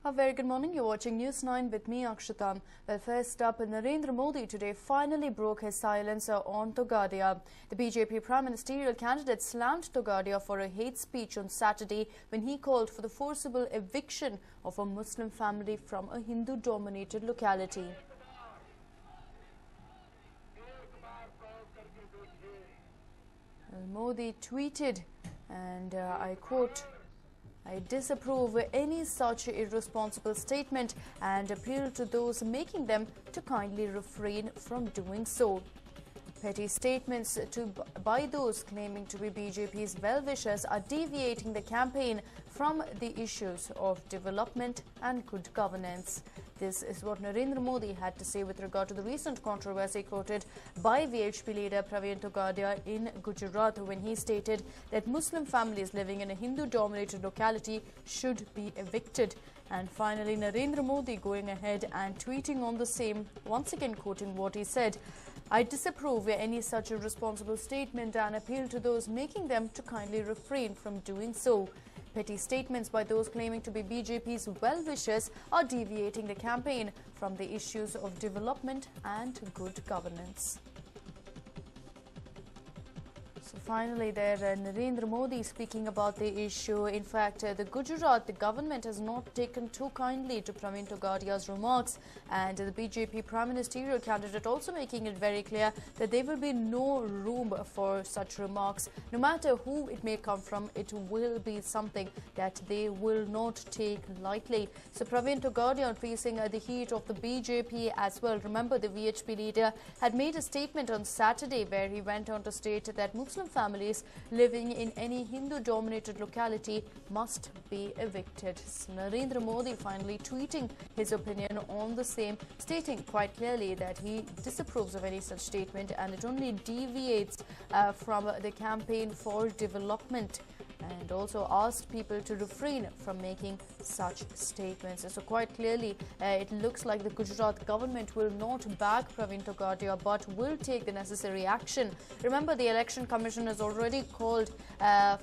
A very good morning. You're watching News 9 with me, Akshita. Well, first up, Narendra Modi today finally broke his silence on Togadia. The BJP Prime Ministerial candidate slammed Togadia for a hate speech on Saturday when he called for the forcible eviction of a Muslim family from a Hindu-dominated locality. Well, Modi tweeted, and I quote, "I disapprove any such irresponsible statement and appeal to those making them to kindly refrain from doing so." Petty statements by those claiming to be BJP's well-wishers are deviating the campaign from the issues of development and good governance. This is what Narendra Modi had to say with regard to the recent controversy quoted by VHP leader Praveen Togadia in Gujarat when he stated that Muslim families living in a Hindu-dominated locality should be evicted. And finally, Narendra Modi going ahead and tweeting on the same, once again quoting what he said, "I disapprove any such irresponsible statement and appeal to those making them to kindly refrain from doing so." Petty statements by those claiming to be BJP's well-wishers are deviating the campaign from the issues of development and good governance. So finally there, Narendra Modi speaking about the issue. In fact, the Gujarat government has not taken too kindly to Praveen Togadia's remarks, and the BJP Prime Ministerial candidate also making it very clear that there will be no room for such remarks. No matter who it may come from, it will be something that they will not take lightly. So Praveen Togadia facing the heat of the BJP as well. Remember, the VHP leader had made a statement on Saturday where he went on to state that Muslim families living in any Hindu-dominated locality must be evicted. So Narendra Modi finally tweeting his opinion on the same, stating quite clearly that he disapproves of any such statement and it only deviates from the campaign for development, and also asked people to refrain from making such statements. So quite clearly, it looks like the Gujarat government will not back Praveen Togadia but will take the necessary action. Remember, the Election Commission has already called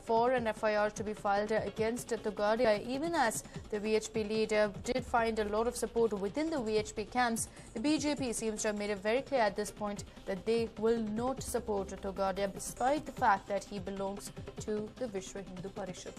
for an FIR to be filed against Togadia, even as the VHP leader did find a lot of support within the VHP camps. The BJP seems to have made it very clear at this point that they will not support Togadia despite the fact that he belongs to the Vishwa Hindu Parishad.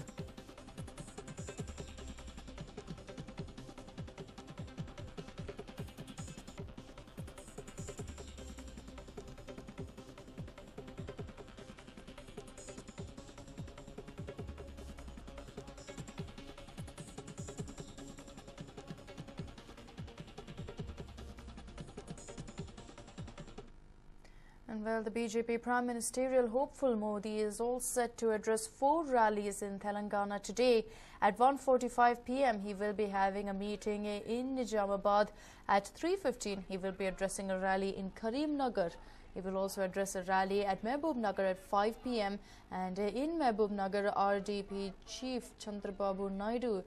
And well, the BJP Prime Ministerial hopeful Modi is all set to address 4 rallies in Telangana today. At 1:45 p.m. he will be having a meeting in Nizamabad. At 3:15 he will be addressing a rally in Karimnagar. He will also address a rally at Mehbubnagar at 5 p.m. and in Mehbubnagar, RDP Chief Chandrababu Naidu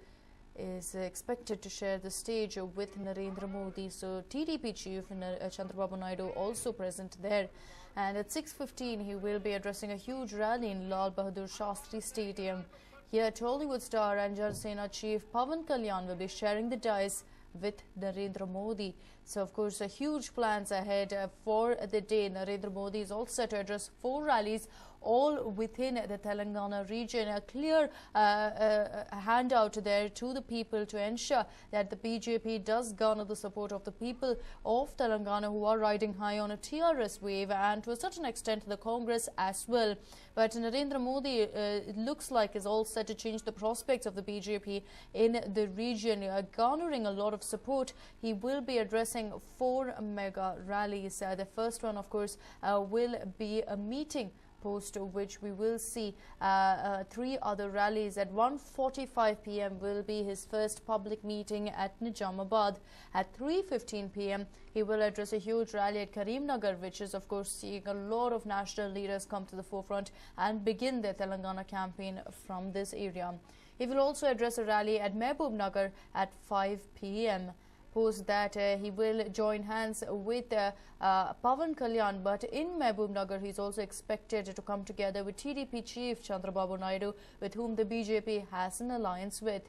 is expected to share the stage with Narendra Modi. So TDP Chief Chandrababu Naidu also present there. And at 6:15 he will be addressing a huge rally in Lal Bahadur Shastri Stadium. Here, Tollywood star and Jarsena Chief Pawan Kalyan will be sharing the dais with Narendra Modi. So, of course, huge plans ahead for the day. Narendra Modi is all set to address 4 rallies, all within the Telangana region. A clear handout there to the people to ensure that the BJP does garner the support of the people of Telangana who are riding high on a TRS wave, and to a certain extent the Congress as well. But Narendra Modi, it looks like, is all set to change the prospects of the BJP in the region, garnering a lot of support. He will be addressing 4 mega rallies. The first one, of course, will be a meeting, post which we will see 3 other rallies. At 1:45 p.m. will be his first public meeting at Nizamabad. At 3:15 p.m. he will address a huge rally at Karimnagar, which is, of course, seeing a lot of national leaders come to the forefront and begin their Telangana campaign from this area. He will also address a rally at Mehbubnagar at 5 p.m. Post that he will join hands with Pawan Kalyan, but in Mehbubnagar he is also expected to come together with TDP Chief Chandrababu Naidu, with whom the BJP has an alliance with.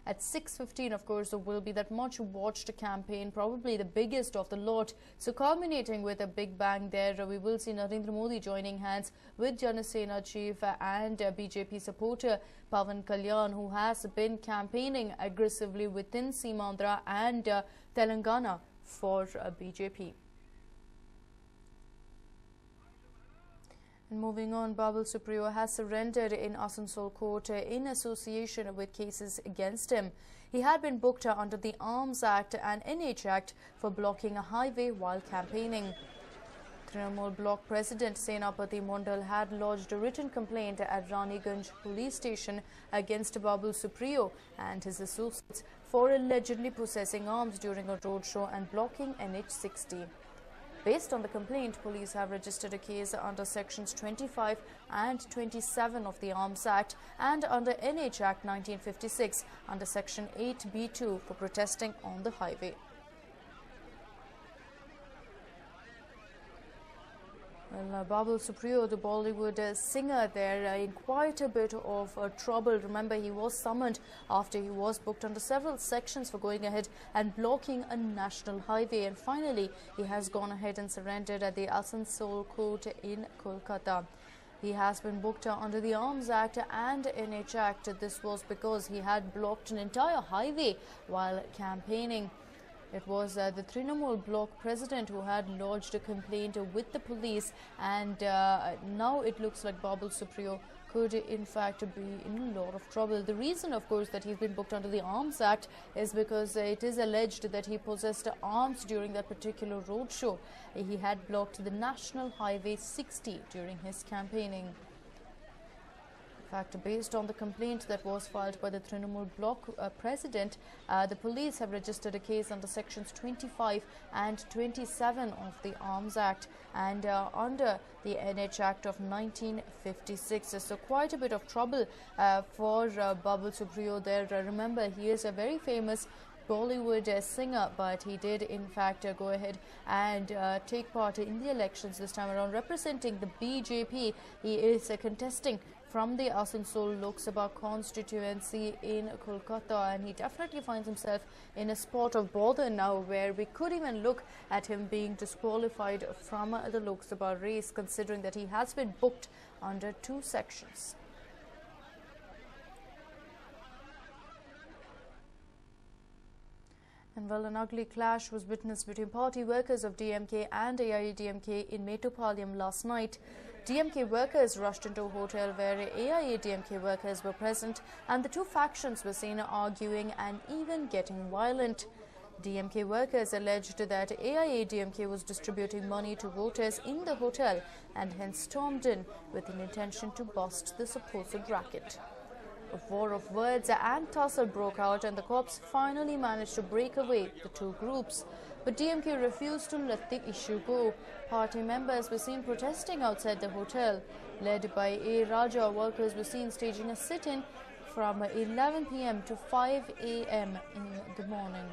at 6:15, of course, will be that much watched campaign, probably the biggest of the lot. So culminating with a big bang there, we will see Narendra Modi joining hands with Jana Sena chief and BJP supporter Pawan Kalyan, who has been campaigning aggressively within Simandra and Telangana for BJP. And moving on, Babul Supriyo has surrendered in Asansol court in association with cases against him. He had been booked under the Arms Act and NH Act for blocking a highway while campaigning. Trinamool Block President Senapati Mondal had lodged a written complaint at Raniganj police station against Babul Supriyo and his associates for allegedly possessing arms during a roadshow and blocking NH60. Based on the complaint, police have registered a case under sections 25 and 27 of the Arms Act and under NH Act 1956 under section 8B2 for protesting on the highway. Well, Babul Supriyo, the Bollywood singer, there in quite a bit of trouble. Remember, he was summoned after he was booked under several sections for going ahead and blocking a national highway. And finally, he has gone ahead and surrendered at the Asansol court in Kolkata. He has been booked under the Arms Act and NH Act. This was because he had blocked an entire highway while campaigning. It was the Trinamool Block President who had lodged a complaint with the police, and now it looks like Babul Supriyo could in fact be in a lot of trouble. The reason, of course, that he's been booked under the Arms Act is because it is alleged that he possessed arms during that particular roadshow. He had blocked the National Highway 60 during his campaigning. In fact, based on the complaint that was filed by the Trinamool Block President, the police have registered a case under sections 25 and 27 of the Arms Act and under the NH Act of 1956. So quite a bit of trouble for Babul Supriyo there. Remember, he is a very famous Bollywood singer, but he did in fact go ahead and take part in the elections this time around representing the BJP. He is contesting from the Asansol Lok Sabha constituency in Kolkata, and he definitely finds himself in a spot of bother now, where we could even look at him being disqualified from the Lok Sabha race, considering that he has been booked under 2 sections. And well, an ugly clash was witnessed between party workers of DMK and AIADMK in Mettupalayam last night. DMK workers rushed into a hotel where AIADMK workers were present, and the two factions were seen arguing and even getting violent. DMK workers alleged that AIADMK was distributing money to voters in the hotel and hence stormed in with an intention to bust the supposed racket. A war of words and tussle broke out, and the cops finally managed to break away the two groups. But DMK refused to let the issue go. Party members were seen protesting outside the hotel. Led by A. Raja, workers were seen staging a sit-in from 11 p.m. to 5 a.m. in the morning.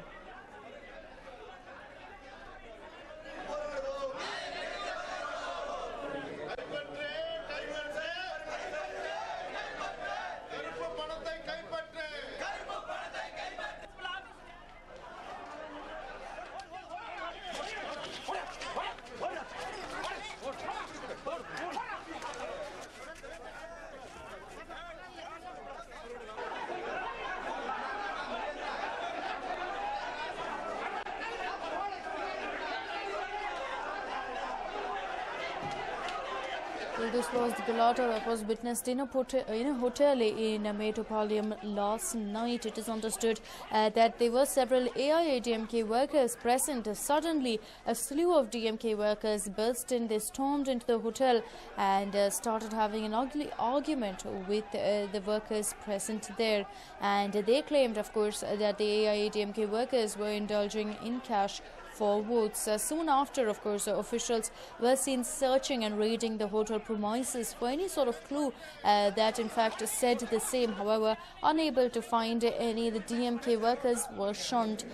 Well, this was the galatta that was witnessed in a hotel in Mettupalayam last night. It is understood that there were several AIADMK workers present. Suddenly, a slew of DMK workers burst in. They stormed into the hotel and started having an ugly argument with the workers present there. And they claimed, of course, that the AIADMK workers were indulging in cash for votes. Soon after, of course, officials were seen searching and raiding the hotel premises for any sort of clue that in fact said the same. However, unable to find any, the DMK workers were shunned.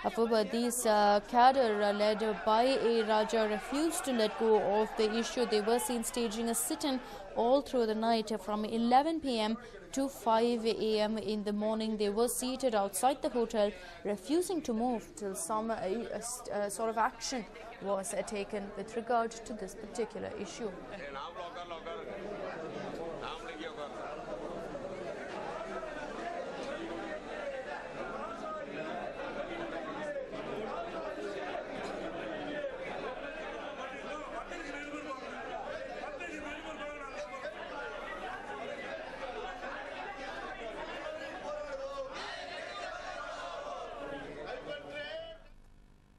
However, these cadre led by A. Raja refused to let go of the issue. They were seen staging a sit-in all through the night from 11 p.m. to 5 a.m. in the morning. They were seated outside the hotel, refusing to move till some sort of action was taken with regard to this particular issue.